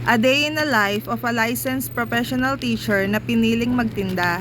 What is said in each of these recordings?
A day in the life of a licensed professional teacher na piniling magtinda.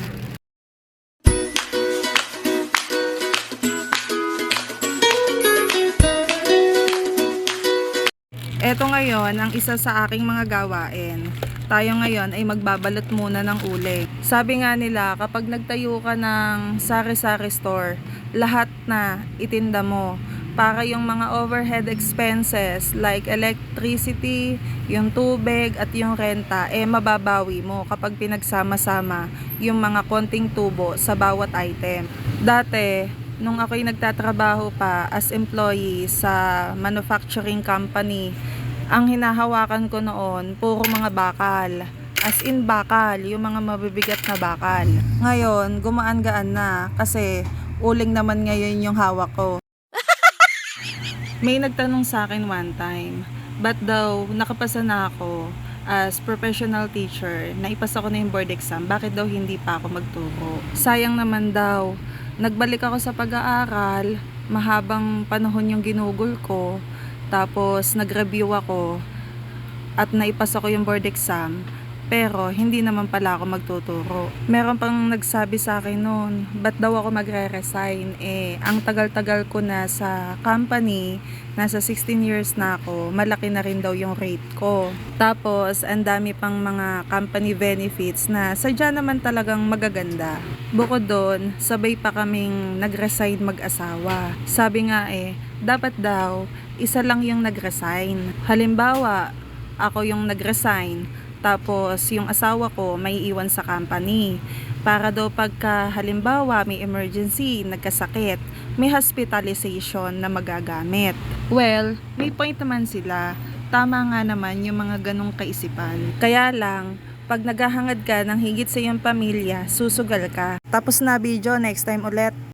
Eto ngayon ang isa sa aking mga gawain. Tayo ngayon ay magbabalot muna ng uling. Sabi nga nila, kapag nagtayo ka ng sari-sari store, lahat na itinda mo. Para yung mga overhead expenses like electricity, yung tubig at yung renta, mababawi mo kapag pinagsama-sama yung mga konting tubo sa bawat item. Dati, nung ako'y nagtatrabaho pa as employee sa manufacturing company, ang hinahawakan ko noon, puro mga bakal. As in bakal, yung mga mabibigat na bakal. Ngayon, gumaan-gaan na kasi uling naman ngayon yung hawak ko. May nagtanong sa akin one time, ba't daw nakapasa na ako as professional teacher, naipasa ko na yung board exam, bakit daw hindi pa ako magturo? Sayang naman daw, nagbalik ako sa pag-aaral, mahabang panahon yung ginugol ko, tapos nag-review ako at naipasa ko yung board exam, pero hindi naman pala ako magtuturo. Meron pang nagsabi sa akin noon, ba't daw ako magre-resign? Ang tagal-tagal ko na sa company, nasa 16 years na ako, malaki na rin daw yung rate ko. Tapos, ang dami pang mga company benefits na sadya naman talagang magaganda. Bukod doon, sabay pa kaming nag-resign mag-asawa. Sabi nga dapat daw, isa lang yung nag-resign. Halimbawa, ako yung nag-resign, tapos yung asawa ko may iwan sa company. Para daw pagka halimbawa may emergency, nagkasakit, may hospitalization na magagamit. Well, may point naman sila. Tama nga naman yung mga ganong kaisipan. Kaya lang, pag naghahangad ka ng higit sa iyong pamilya, susugal ka. Tapos na video, next time ulit.